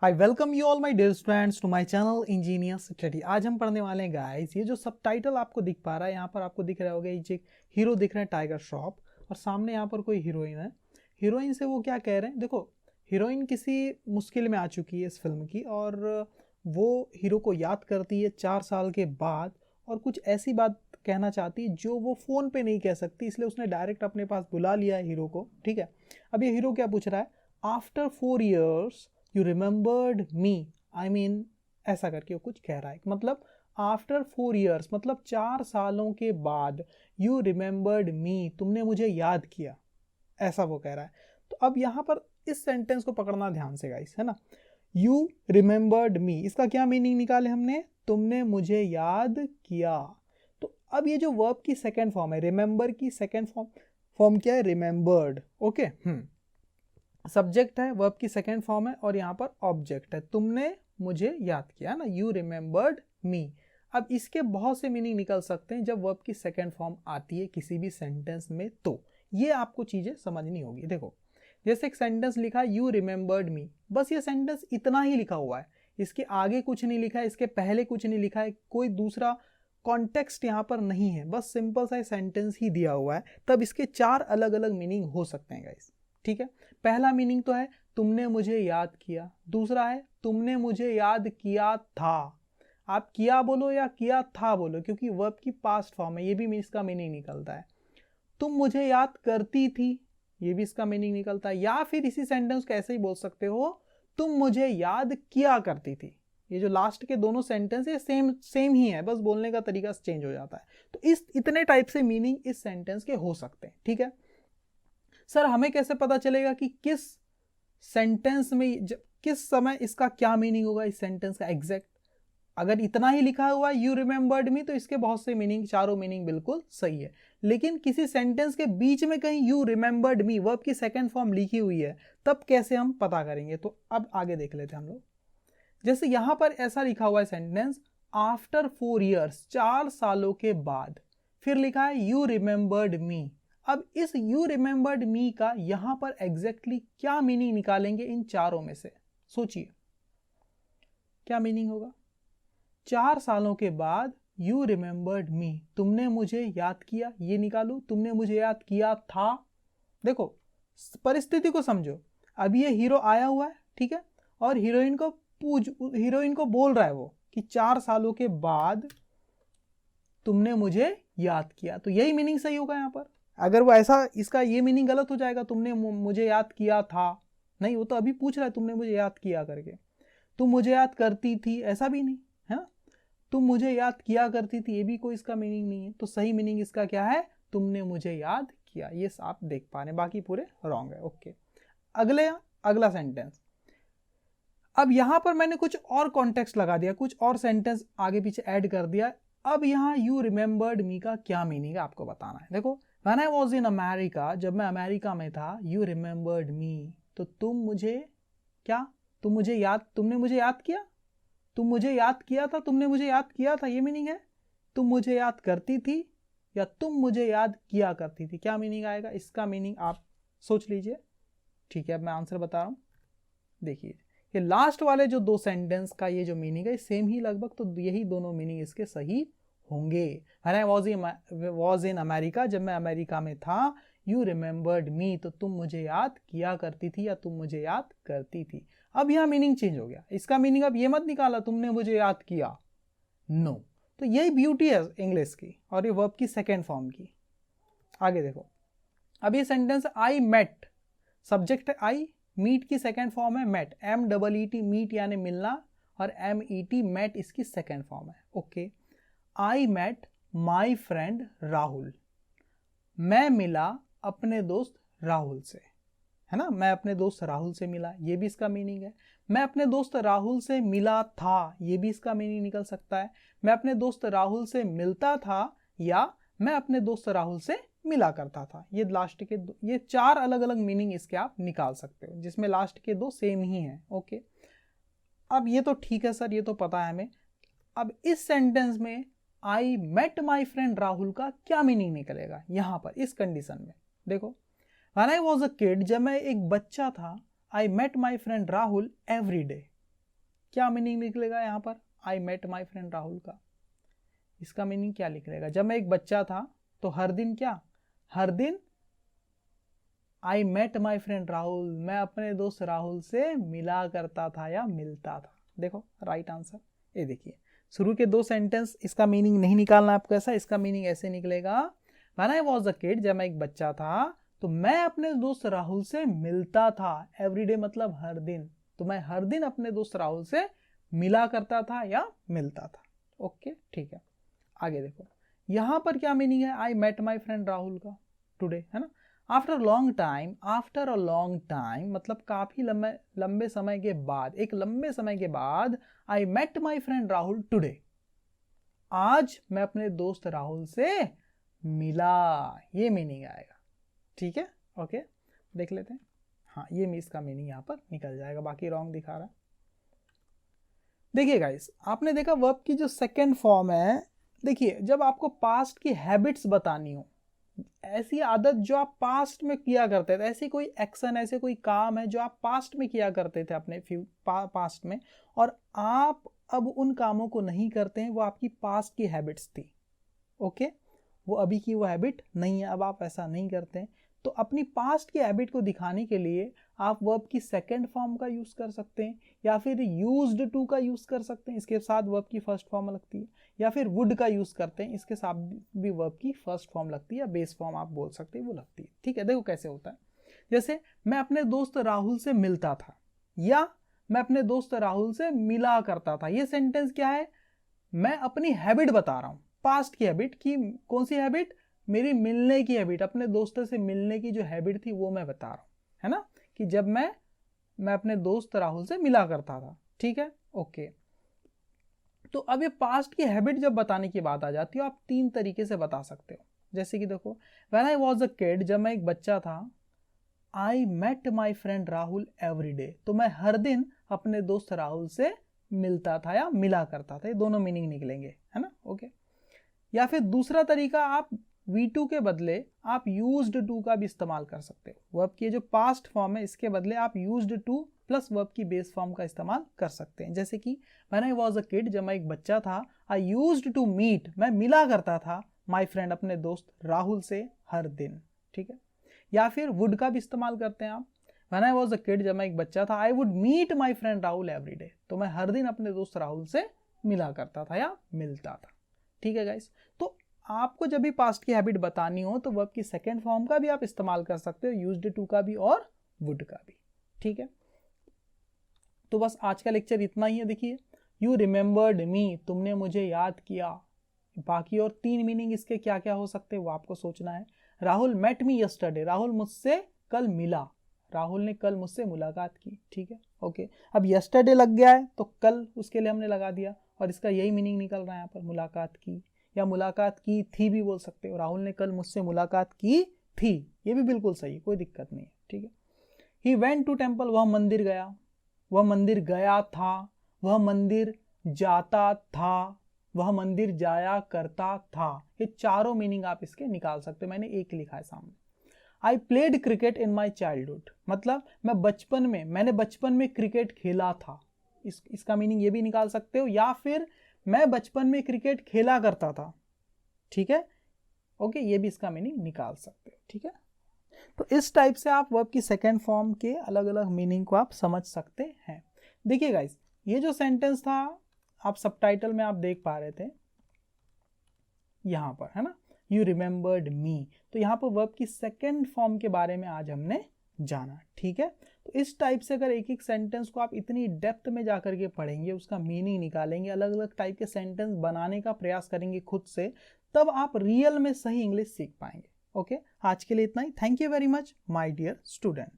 I welcome you all my dear students to my channel engineer study. आज हम पढ़ने वाले हैं गाइस, ये जो सबटाइटल आपको दिख पा रहा है यहाँ पर आपको दिख रहा होगा, ये हीरो दिख रहा है टाइगर श्रॉफ, और सामने यहाँ पर कोई हीरोइन है। हीरोइन से वो क्या कह रहे हैं, देखो हीरोइन किसी मुश्किल में आ चुकी है इस फिल्म की, और वो हीरो को याद करती है 4 साल के बाद, और कुछ ऐसी बात कहना चाहती है जो वो फ़ोन पे नहीं कह सकती, इसलिए उसने डायरेक्ट अपने पास बुला लिया है हीरो को। ठीक है, अब ये हीरो क्या पूछ रहा है, after 4 years you remembered me, I mean ऐसा करके वो कुछ कह रहा है, मतलब आफ्टर 4 years मतलब 4 सालों के बाद, यू रिमेंबर्ड मी तुमने मुझे याद किया, ऐसा वो कह रहा है। तो अब यहाँ पर इस सेंटेंस को पकड़ना ध्यान से गाइस, है ना। यू रिमेंबर्ड मी, इसका क्या मीनिंग निकाले हमने, तुमने मुझे याद किया। तो अब ये जो वर्ब की सेकेंड फॉर्म है, रिमेंबर की सेकेंड फॉर्म क्या है, रिमेंबर्ड। ओके, सब्जेक्ट है, वर्ब की सेकेंड फॉर्म है, और यहाँ पर ऑब्जेक्ट है, तुमने मुझे याद किया ना, यू रिमेंबर्ड मी। अब इसके बहुत से मीनिंग निकल सकते हैं जब वर्ब की सेकेंड फॉर्म आती है किसी भी सेंटेंस में, तो ये आपको चीजें समझनी होगी। देखो जैसे एक सेंटेंस लिखा है यू रिमेंबर्ड मी, बस ये सेंटेंस इतना ही लिखा हुआ है, इसके आगे कुछ नहीं लिखा है, इसके पहले कुछ नहीं लिखा है, कोई दूसरा कॉन्टेक्स्ट यहाँ पर नहीं है, बस सिंपल सा सेंटेंस ही दिया हुआ है। तब इसके 4 अलग अलग मीनिंग हो सकते हैं गाइस। ठीक है, पहला मीनिंग तो है तुमने मुझे याद किया, दूसरा है तुमने मुझे याद किया था। आप किया बोलो या किया था बोलो, क्योंकि वर्ब की पास्ट फॉर्म है, ये भी इसका मीनिंग निकलता है। तुम मुझे याद करती थी, ये भी इसका मीनिंग निकलता है। या फिर इसी सेंटेंस को ऐसे ही बोल सकते हो, तुम मुझे याद किया करती थी। ये जो लास्ट के दोनों सेंटेंस है सेम ही है, बस बोलने का तरीका चेंज हो जाता है। तो इस इतने टाइप से मीनिंग इस सेंटेंस के हो सकते हैं। ठीक है सर, हमें कैसे पता चलेगा कि किस सेंटेंस में किस समय इसका क्या मीनिंग होगा, इस सेंटेंस का एग्जैक्ट। अगर इतना ही लिखा हुआ है यू रिमेंबर्ड मी, तो इसके बहुत से मीनिंग, चारों मीनिंग बिल्कुल सही है। लेकिन किसी सेंटेंस के बीच में कहीं यू रिमेंबर्ड मी वर्ब की सेकंड फॉर्म लिखी हुई है, तब कैसे हम पता करेंगे। तो अब आगे देख लेते हैं हम लोग। जैसे यहां पर ऐसा लिखा हुआ है सेंटेंस, आफ्टर 4 years 4 सालों के बाद, फिर लिखा है यू रिमेंबर्ड मी। अब इस यू रिमेंबर्ड मी का यहां पर एग्जैक्टली क्या मीनिंग निकालेंगे इन चारों में से, सोचिए क्या मीनिंग होगा। 4 सालों के बाद यू रिमेंबर्ड मी, तुमने मुझे याद किया, ये निकालो, तुमने मुझे याद किया था। देखो परिस्थिति को समझो, अब ये हीरो आया हुआ है, ठीक है, और हीरोइन को बोल रहा है वो कि 4 सालों के बाद तुमने मुझे याद किया, तो यही मीनिंग सही होगा यहाँ पर। अगर वो ऐसा, इसका ये मीनिंग गलत हो जाएगा, तुमने मुझे याद किया था, नहीं, वो तो अभी पूछ रहा है तुमने मुझे याद किया करके। तुम मुझे याद करती थी, ऐसा भी नहीं है ना, तुम मुझे याद किया करती थी, ये भी कोई इसका मीनिंग नहीं है। तो सही मीनिंग इसका क्या है, तुमने मुझे याद किया, ये आप देख पा रहे हैं, बाकी पूरे रॉन्ग है। ओके, अगला सेंटेंस। अब यहां पर मैंने कुछ और कॉन्टेक्स्ट लगा दिया, कुछ और सेंटेंस आगे पीछे ऐड कर दिया। अब यहाँ यू रिमेंबर्ड मी का क्या मीनिंग है आपको बताना है। देखो, when I was in America, जब मैं अमेरिका में था, यू रिमेंबर्ड मी, तो तुम मुझे क्या, तुमने मुझे याद किया, तुम मुझे याद किया था, तुमने मुझे याद किया था, ये मीनिंग है। तुम मुझे याद करती थी या तुम मुझे याद किया करती थी, क्या मीनिंग आएगा, इसका मीनिंग आप सोच लीजिए। ठीक है, अब मैं आंसर बता रहा हूं, देखिए ये लास्ट वाले जो 2 सेंटेंस का ये जो मीनिंग है सेम ही लगभग, तो यही दोनों मीनिंग इसके सही होंगे। When I was in America, जब मैं अमेरिका में था, यू रिमेंबर्ड मी, तो तुम मुझे याद किया करती थी या तुम मुझे याद करती थी। अब यहाँ मीनिंग चेंज हो गया, इसका मीनिंग अब ये मत निकाला तुमने मुझे याद किया, नो। तो यही ब्यूटी है इंग्लिश की, और ये वर्ब की सेकेंड फॉर्म की। आगे देखो, अब ये सेंटेंस आई मेट, सब्जेक्ट है आई, मीट की सेकेंड फॉर्म है मेट, MEET मीट यानी मिलना, और MET मेट इसकी सेकेंड फॉर्म है। Okay, I met my friend Rahul, मैं मिला अपने दोस्त राहुल से, है ना, मैं अपने दोस्त राहुल से मिला, ये भी इसका मीनिंग है। मैं अपने दोस्त राहुल से मिला था, ये भी इसका मीनिंग निकल सकता है। मैं अपने दोस्त राहुल से मिलता था, या मैं अपने दोस्त राहुल से मिला करता था। ये लास्ट के ये 4 अलग अलग मीनिंग इसके आप निकाल सकते हो, जिसमें लास्ट के 2 सेम ही हैं। ओके, अब ये तो ठीक है सर, ये तो पता है हमें। अब इस सेंटेंस में I met my friend Rahul का क्या मीनिंग निकलेगा यहां पर इस कंडीशन में। देखो, when I was a kid, जब मैं एक बच्चा था, I met my friend Rahul every day, क्या मीनिंग निकलेगा यहाँ पर I met my friend Rahul का? इसका मीनिंग क्या निकलेगा? जब मैं एक बच्चा था तो हर दिन क्या, हर दिन I met my friend Rahul, मैं अपने दोस्त राहुल से मिला करता था या मिलता था। देखो राइट आंसर। ये देखिए शुरू के 2 सेंटेंस, इसका मीनिंग नहीं निकालना आपको ऐसा, इसका मीनिंग ऐसे निकलेगा when I was a kid, जब मैं एक बच्चा था तो मैं अपने दोस्त राहुल से मिलता था। एवरीडे मतलब हर दिन, तो मैं हर दिन अपने दोस्त राहुल से मिला करता था या मिलता था। ओके ठीक है, आगे देखो यहां पर क्या मीनिंग है I met my friend Rahul का टुडे, है ना। After long time, after a long time मतलब काफी लंबे समय के बाद, एक लंबे समय के बाद I met my friend Rahul today, आज मैं अपने दोस्त राहुल से मिला, ये मीनिंग आएगा। ठीक है ओके, देख लेते हैं। हाँ ये इसका मीनिंग यहाँ पर निकल जाएगा, बाकी रॉन्ग दिखा रहा है। देखिए गाइस, आपने देखा वर्ब की जो सेकंड फॉर्म है, देखिए जब आपको पास्ट की हैबिट्स बतानी हो, ऐसी आदत जो आप पास्ट में किया करते थे, ऐसी कोई एक्शन, ऐसे कोई काम है जो आप पास्ट में किया करते थे अपने पास्ट में, और आप अब उन कामों को नहीं करते हैं, वो आपकी पास्ट की हैबिट्स थी। ओके, वो अभी की वो हैबिट नहीं है, अब आप ऐसा नहीं करते हैं, तो अपनी पास्ट की हैबिट को दिखाने के लिए आप वर्ब की सेकंड फॉर्म का यूज कर सकते हैं, या फिर यूज्ड टू का यूज कर सकते हैं, इसके साथ वर्ब की फर्स्ट फॉर्म लगती है, या फिर वुड का यूज करते हैं, इसके साथ भी वर्ब की फर्स्ट फॉर्म लगती है, या बेस फॉर्म आप बोल सकते हैं वो लगती है। ठीक है, देखो कैसे होता है। जैसे मैं अपने दोस्त राहुल से मिलता था, या मैं अपने दोस्त राहुल से मिला करता था, ये सेंटेंस क्या है, मैं अपनी हैबिट बता रहा हूं, पास्ट की हैबिट की। कौन सी हैबिट? मेरी मिलने की हैबिट, अपने दोस्तों से मिलने की जो हैबिट थी वो मैं बता रहा हूं, है ना, कि जब मैं अपने दोस्त राहुल से मिला करता था। ठीक है ओके, तो अब ये पास्ट की हैबिट जब बताने की बात आ जाती है, आप 3 तरीके से बता सकते हो। जैसे कि देखो, when I was a kid, जब मैं एक बच्चा था, I met my friend Rahul every day, तो मैं हर दिन अपने दोस्त राहुल से मिलता था या मिला करता था। ये दोनों मीनिंग निकलेंगे, है ना ओके। या फिर दूसरा तरीका, आप V2 के बदले आप यूज्ड टू का भी इस्तेमाल कर सकते हो। वर्ब की जो पास्ट फॉर्म है इसके बदले आप यूज्ड टू प्लस वर्ब की बेस फॉर्म का इस्तेमाल कर सकते हैं। जैसे कि when I was a kid, जब मैं एक बच्चा था, आई यूज्ड टू मीट, मैं मिला करता था, माई फ्रेंड अपने दोस्त राहुल से हर दिन। ठीक है, या फिर वुड का भी इस्तेमाल करते हैं आप। When I was a kid, जब मैं एक बच्चा था, I would meet my friend Rahul every day, तो मैं हर दिन अपने दोस्त राहुल से मिला करता था या मिलता था। ठीक है गाइस, तो आपको जब भी पास्ट की हैबिट बतानी हो तो वर्ब की सेकंड फॉर्म का भी आप इस्तेमाल कर सकते हो, यूज्ड टू का भी और वुड का भी। ठीक है, तो बस आज का लेक्चर इतना ही है। देखिए, यू रिमेंबर्ड मी, तुमने मुझे याद किया। बाकी और 3 मीनिंग इसके क्या क्या हो सकते हैं वो आपको सोचना है। Rahul met me yesterday, Rahul मुझसे कल मिला, राहुल ने कल मुझसे मुलाकात की। ठीक है ओके, अब यस्टरडे लग गया है तो कल उसके लिए हमने लगा दिया, और इसका यही मीनिंग निकल रहा है यहाँ पर, मुलाकात की, या मुलाकात की थी भी बोल सकते हो। राहुल ने कल मुझसे मुलाकात की थी, ये भी बिल्कुल सही, कोई दिक्कत नहीं है। ठीक है, ही वेंट टू टेम्पल, वह मंदिर गया, वह मंदिर गया था, वह मंदिर जाता था, वह मंदिर जाया करता था। ये चारों मीनिंग आप इसके निकाल सकते हो, मैंने एक लिखा है सामने। I played cricket in my childhood, मतलब मैंने बचपन में क्रिकेट खेला था, इसका मीनिंग ये भी निकाल सकते हो, या फिर मैं बचपन में क्रिकेट खेला करता था। ठीक है ओके, ये भी इसका मीनिंग निकाल सकते हो। ठीक है, तो इस टाइप से आप वर्ब की सेकेंड फॉर्म के अलग अलग मीनिंग को आप समझ सकते हैं। देखिए गाइस, ये जो सेंटेंस था आप सबटाइटल में आप देख पा रहे थे यहां पर, है ना, यू रिमेंबर्ड मी, तो यहां पर वर्ब की सेकेंड फॉर्म के बारे में आज हमने जाना। ठीक है, तो इस टाइप से अगर एक एक सेंटेंस को आप इतनी डेप्थ में जाकर के पढ़ेंगे, उसका मीनिंग निकालेंगे, अलग अलग टाइप के सेंटेंस बनाने का प्रयास करेंगे खुद से, तब आप रियल में सही इंग्लिश सीख पाएंगे। ओके, आज के लिए इतना ही। Thank you very much my dear student.